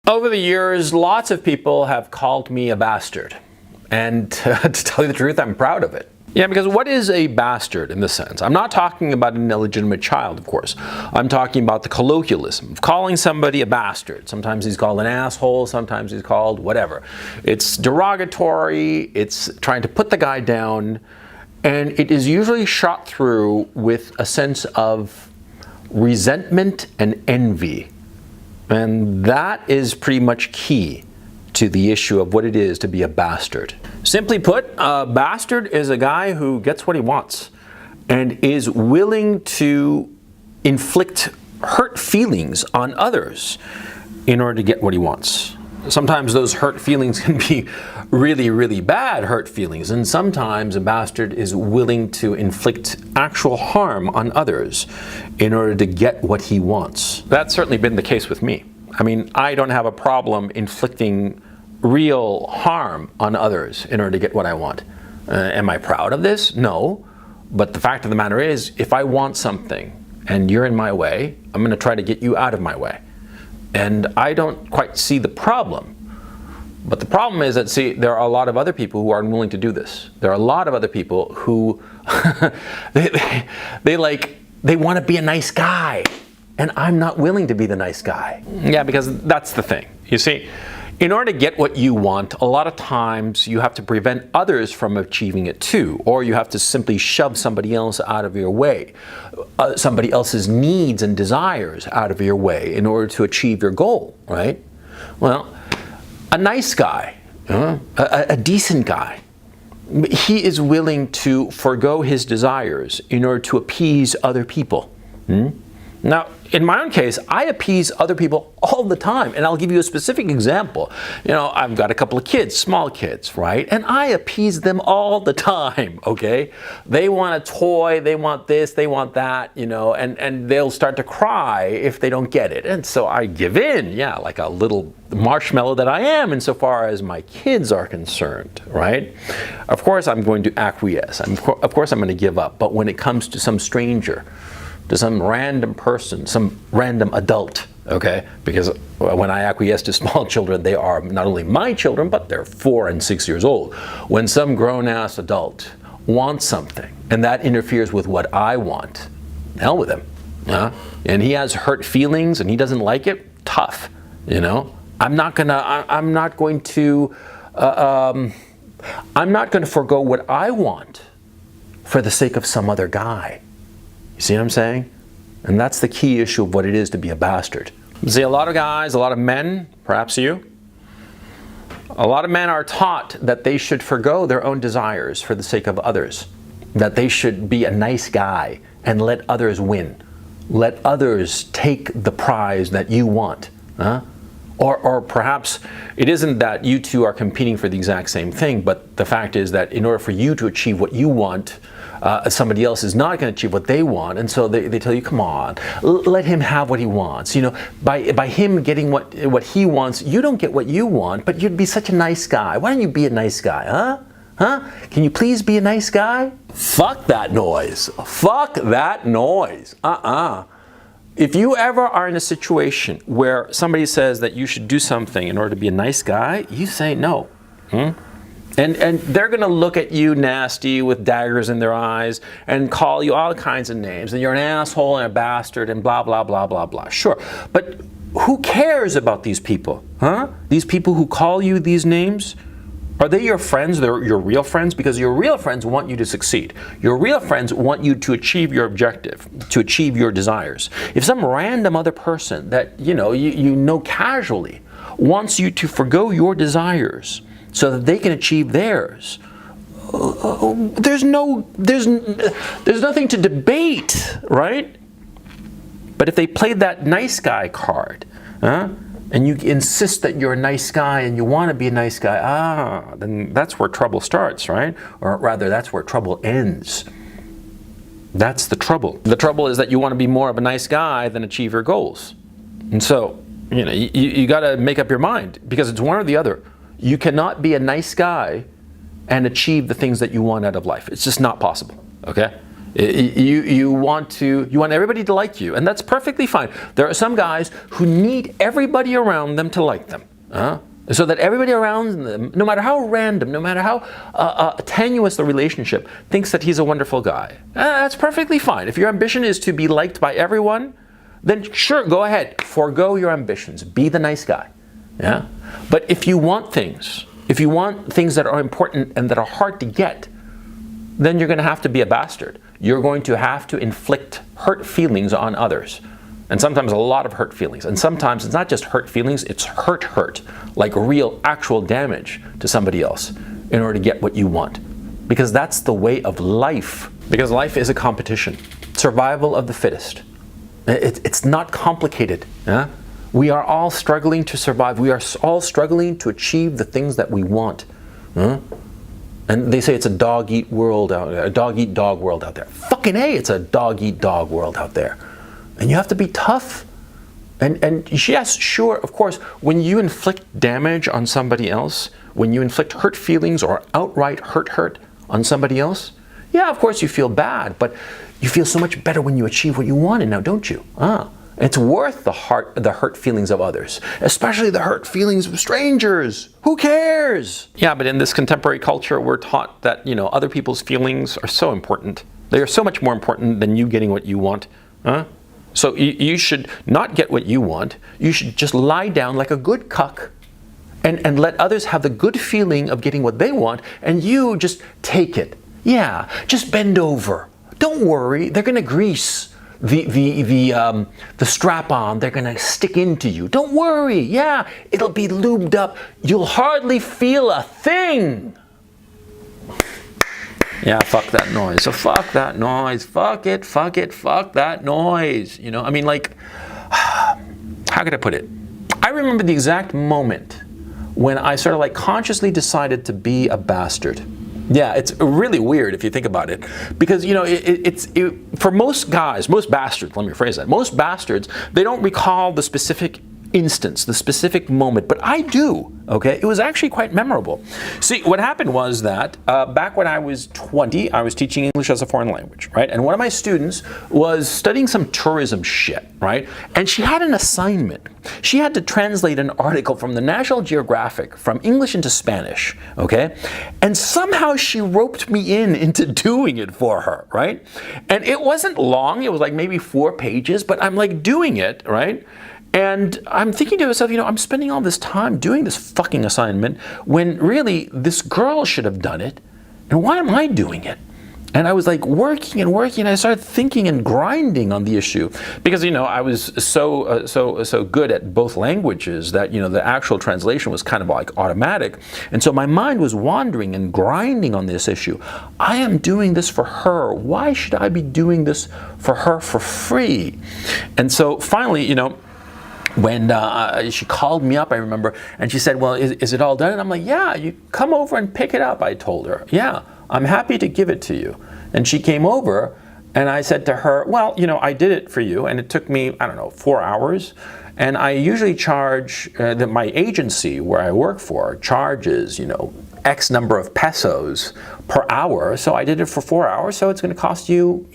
Over the years, lots of people have called me a bastard. And to tell you the truth, I'm proud of it. Yeah, because what is a bastard in this sense? I'm not talking about an illegitimate child, of course. I'm talking about the colloquialism of calling somebody a bastard. Sometimes he's called an asshole, sometimes he's called whatever. It's derogatory, it's trying to put the guy down, and it is usually shot through with a sense of resentment and envy. And that is pretty much key to the issue of what it is to be a bastard. Simply put, a bastard is a guy who gets what he wants and is willing to inflict hurt feelings on others in order to get what he wants. Sometimes those hurt feelings can be really, really bad hurt feelings, and sometimes a bastard is willing to inflict actual harm on others in order to get what he wants. That's certainly been the case with me. I mean, I don't have a problem inflicting real harm on others in order to get what I want. Am I proud of this? No. But the fact of the matter is, if I want something and you're in my way, I'm going to try to get you out of my way. And I don't quite see the problem. But the problem is that, see, there are a lot of other people who are unwilling to do this. There are a lot of other people who they want to be a nice guy. And I'm not willing to be the nice guy. Yeah, because that's the thing. You see, in order to get what you want, a lot of times you have to prevent others from achieving it too, or you have to simply shove somebody else out of your way, somebody else's needs and desires out of your way in order to achieve your goal, right? Well, a nice guy, a decent guy, he is willing to forego his desires in order to appease other people. Now, in my own case, I appease other people all the time, and I'll give you a specific example. You know, I've got a couple of kids, small kids, right? And I appease them all the time, okay? They want a toy, they want this, they want that, you know, and they'll start to cry if they don't get it. And so I give in, yeah, like a little marshmallow that I am insofar as my kids are concerned, right? Of course, I'm going to acquiesce. Of course, I'm going to give up. But when it comes to some stranger, to some random person, some random adult, okay? Because when I acquiesce to small children, they are not only my children, but they're 4 and 6 years old. When some grown-ass adult wants something, and that interferes with what I want, hell with him. And he has hurt feelings, and he doesn't like it, tough, you know? I'm not going to forego what I want for the sake of some other guy. You see what I'm saying? And that's the key issue of what it is to be a bastard. You see, a lot of guys, a lot of men, perhaps you, a lot of men are taught that they should forego their own desires for the sake of others. That they should be a nice guy and let others win. Let others take the prize that you want. Or perhaps it isn't that you two are competing for the exact same thing, but the fact is that in order for you to achieve what you want, somebody else is not going to achieve what they want, and so they tell you, come on, let him have what he wants. You know, by him getting what he wants, you don't get what you want, but you'd be such a nice guy. Why don't you be a nice guy, huh? Can you please be a nice guy? Fuck that noise. Fuck that noise. If you ever are in a situation where somebody says that you should do something in order to be a nice guy, you say no. And they're going to look at you nasty with daggers in their eyes and call you all kinds of names. And you're an asshole and a bastard and blah, blah, blah, blah, blah. Sure. But who cares about these people? These people who call you these names? Are they your friends? They're your real friends? Because your real friends want you to succeed. Your real friends want you to achieve your objective, to achieve your desires. If some random other person that you know casually wants you to forgo your desires so that they can achieve theirs, there's nothing to debate, right? But if they played that nice guy card, and you insist that you're a nice guy and you want to be a nice guy, then that's where trouble starts, right? Or rather, that's where trouble ends. That's the trouble. The trouble is that you want to be more of a nice guy than achieve your goals. And so, you got to make up your mind, because it's one or the other. You cannot be a nice guy and achieve the things that you want out of life. It's just not possible, okay? You want everybody to like you, and that's perfectly fine. There are some guys who need everybody around them to like them, so that everybody around them, no matter how random, no matter how tenuous the relationship, thinks that he's a wonderful guy. That's perfectly fine. If your ambition is to be liked by everyone, then sure, go ahead, forego your ambitions, be the nice guy. Yeah. But if you want things that are important and that are hard to get, then you're going to have to be a bastard. You're going to have to inflict hurt feelings on others. And sometimes a lot of hurt feelings. And sometimes it's not just hurt feelings, it's hurt, like real, actual damage to somebody else in order to get what you want. Because that's the way of life. Because life is a competition. Survival of the fittest. It's not complicated. Yeah? We are all struggling to survive. We are all struggling to achieve the things that we want. And they say it's a dog-eat world out there, a dog-eat-dog world out there. Fucking A, it's a dog-eat-dog world out there. And you have to be tough. And yes, sure, of course, when you inflict damage on somebody else, when you inflict hurt feelings or outright hurt on somebody else, yeah, of course you feel bad, but you feel so much better when you achieve what you wanted now, don't you? It's worth the hurt feelings of others, especially the hurt feelings of strangers. Who cares? Yeah, but in this contemporary culture, we're taught that, other people's feelings are so important. They are so much more important than you getting what you want. So you should not get what you want. You should just lie down like a good cuck and let others have the good feeling of getting what they want, and you just take it. Yeah, just bend over. Don't worry, they're gonna grease the strap-on. They're gonna stick into you. Don't worry. Yeah, it'll be lubed up. You'll hardly feel a thing. Yeah, fuck that noise. So fuck that noise. Fuck it. Fuck that noise. How could I put it? I remember the exact moment when I sort of consciously decided to be a bastard. Yeah, it's really weird if you think about it, because for most guys, most bastards, let me rephrase that, most bastards, they don't recall the specific instance, the specific moment, but I do, okay? It was actually quite memorable. See, what happened was that back when I was 20, I was teaching English as a foreign language, right? And one of my students was studying some tourism shit, right? And she had an assignment. She had to translate an article from the National Geographic from English into Spanish, okay? And somehow she roped me into doing it for her, right? And it wasn't long, it was maybe 4 pages, but I'm doing it, right? And I'm thinking to myself, I'm spending all this time doing this fucking assignment when really this girl should have done it. And why am I doing it? And I was working and I started thinking and grinding on the issue because, I was so good at both languages that, the actual translation was kind of automatic. And so my mind was wandering and grinding on this issue. I am doing this for her. Why should I be doing this for her for free? And so finally, when she called me up, I remember, and she said, well, is it all done? And I'm like, yeah, you come over and pick it up, I told her. Yeah, I'm happy to give it to you. And she came over, and I said to her, well, I did it for you, and it took me, 4 hours. And I usually charge, my agency where I work for charges, X number of pesos per hour. So I did it for 4 hours, so it's going to cost you,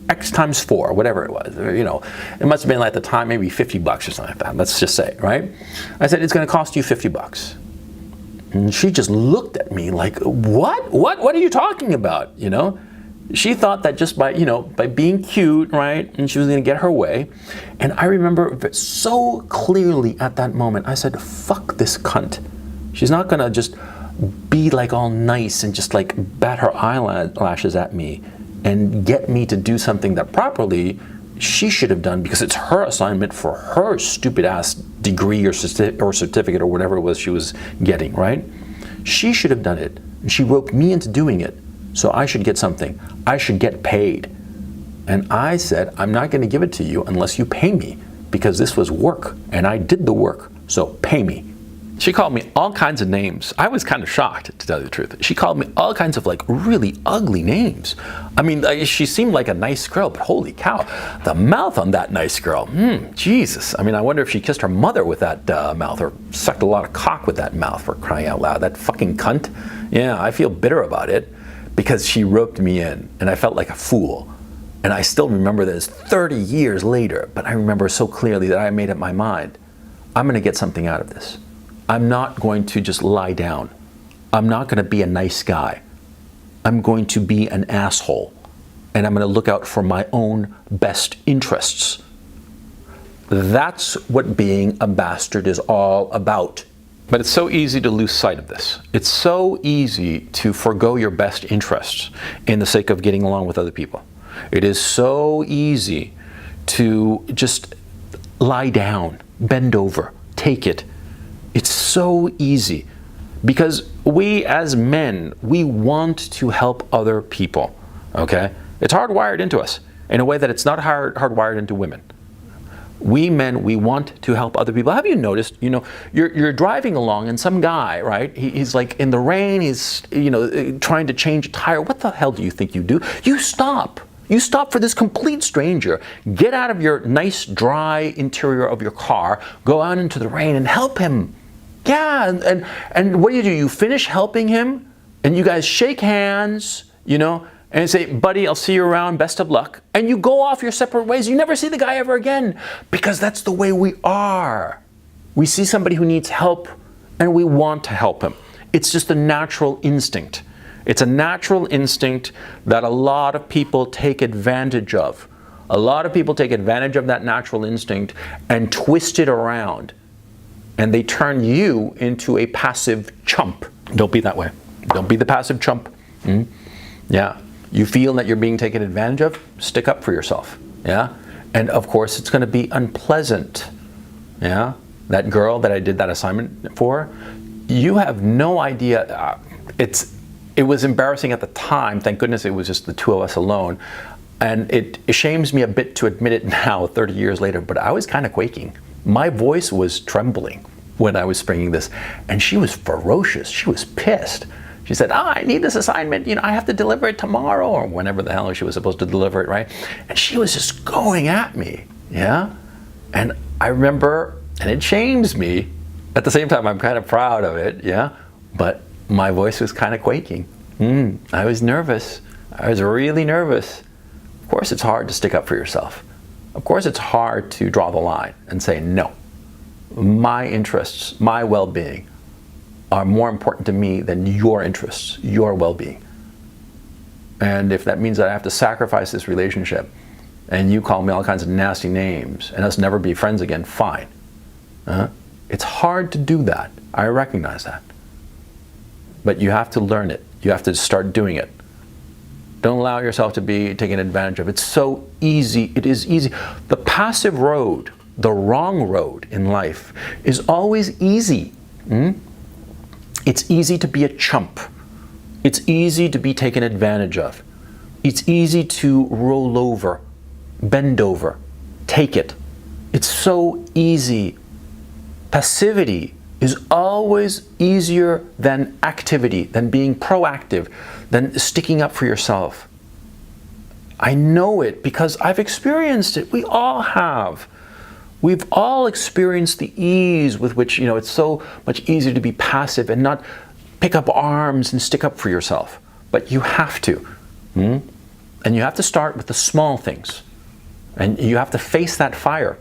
X times 4, whatever it was, it must have been at the time maybe $50 or something like that, let's just say, right? I said, it's going to cost you $50. And she just looked at me like, what are you talking about, She thought that just by being cute, right, and she was going to get her way. And I remember so clearly at that moment, I said, fuck this cunt. She's not going to just be all nice and just bat her eyelashes at me and get me to do something that properly she should have done because it's her assignment for her stupid ass degree or certificate or whatever it was she was getting, right? She should have done it. And she roped me into doing it. So I should get something. I should get paid. And I said, I'm not going to give it to you unless you pay me because this was work and I did the work. So pay me. She called me all kinds of names. I was kind of shocked, to tell you the truth. She called me all kinds of really ugly names. I mean, she seemed like a nice girl, but holy cow, the mouth on that nice girl, Jesus. I mean, I wonder if she kissed her mother with that mouth or sucked a lot of cock with that mouth, for crying out loud. That fucking cunt. Yeah, I feel bitter about it because she roped me in and I felt like a fool. And I still remember this 30 years later, but I remember so clearly that I made up my mind. I'm going to get something out of this. I'm not going to just lie down. I'm not going to be a nice guy. I'm going to be an asshole. And I'm going to look out for my own best interests. That's what being a bastard is all about. But it's so easy to lose sight of this. It's so easy to forgo your best interests in the sake of getting along with other people. It is so easy to just lie down, bend over, take it. It's so easy because we as men, we want to help other people, okay? It's hardwired into us in a way that it's not hardwired into women. We men, we want to help other people. Have you noticed, you're driving along and some guy, right? He's like in the rain, he's, trying to change a tire. What the hell do you think you do? You stop. You stop for this complete stranger. Get out of your nice, dry interior of your car, go out into the rain and help him. Yeah, and what do? You finish helping him and you guys shake hands, and say, buddy, I'll see you around, best of luck. And you go off your separate ways. You never see the guy ever again because that's the way we are. We see somebody who needs help and we want to help him. It's just a natural instinct. It's a natural instinct that a lot of people take advantage of. A lot of people take advantage of that natural instinct and twist it around. And they turn you into a passive chump. Don't be that way. Don't be the passive chump. Yeah. You feel that you're being taken advantage of? Stick up for yourself. Yeah. And of course, it's going to be unpleasant. Yeah. That girl that I did that assignment for, you have no idea. It was embarrassing at the time. Thank goodness it was just the two of us alone. And it shames me a bit to admit it now, 30 years later, but I was kind of quaking. My voice was trembling when I was bringing this. And she was ferocious. She was pissed. She said, I need this assignment. I have to deliver it tomorrow or whenever the hell she was supposed to deliver it, right? And she was just going at me, yeah? And I remember, and it shames me. At the same time, I'm kind of proud of it, yeah? But my voice was kind of quaking. I was nervous. I was really nervous. Of course, it's hard to stick up for yourself. Of course, it's hard to draw the line and say, no, my interests, my well-being are more important to me than your interests, your well-being. And if that means that I have to sacrifice this relationship and you call me all kinds of nasty names and us never be friends again, fine. It's hard to do that. I recognize that. But you have to learn it. You have to start doing it. Don't allow yourself to be taken advantage of. It's so easy. It is easy. The passive road, the wrong road in life, is always easy. It's easy to be a chump. It's easy to be taken advantage of. It's easy to roll over, bend over, take it. It's so easy. Passivity is always easier than activity, than being proactive, than sticking up for yourself. I know it because I've experienced it. We all have. We've all experienced the ease with which, it's so much easier to be passive and not pick up arms and stick up for yourself. But you have to. And you have to start with the small things. And you have to face that fire.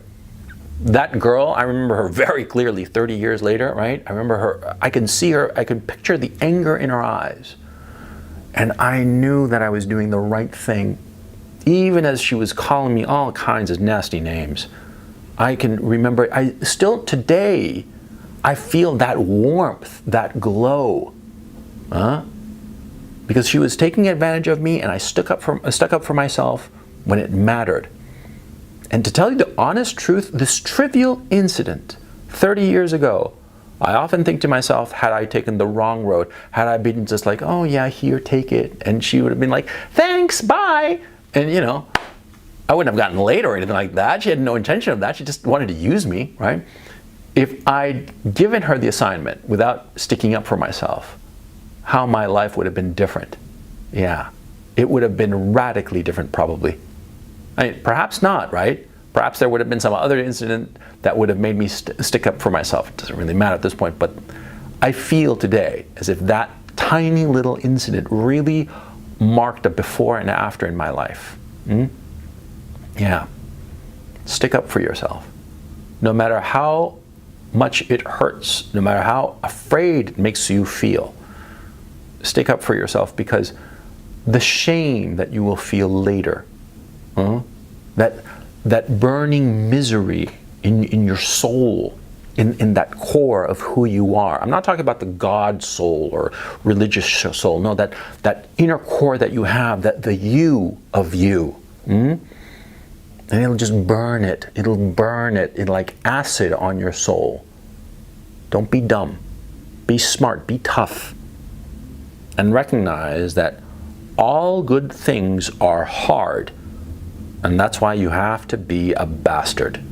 That girl, I remember her very clearly 30 years later, right? I remember her, I can see her, I can picture the anger in her eyes. And I knew that I was doing the right thing, even as she was calling me all kinds of nasty names. I can remember, still today, I feel that warmth, that glow. Because she was taking advantage of me and I stuck up for myself when it mattered. And to tell you the honest truth, this trivial incident 30 years ago, I often think to myself, had I taken the wrong road, had I been just like, oh yeah, here, take it. And she would have been like, thanks, bye. And I wouldn't have gotten laid or anything like that. She had no intention of that. She just wanted to use me, right? If I'd given her the assignment without sticking up for myself, how my life would have been different. Yeah, it would have been radically different probably. Perhaps not, right? Perhaps there would have been some other incident that would have made me stick up for myself. It doesn't really matter at this point, but I feel today as if that tiny little incident really marked a before and after in my life. Yeah. Stick up for yourself. No matter how much it hurts, no matter how afraid it makes you feel, stick up for yourself, because the shame that you will feel later, that burning misery in your soul, in that core of who you are. I'm not talking about the God soul or religious soul. No, that inner core that you have, that the you of you. And it'll just burn it. It'll burn it like acid on your soul. Don't be dumb. Be smart. Be tough. And recognize that all good things are hard. And that's why you have to be a bastard.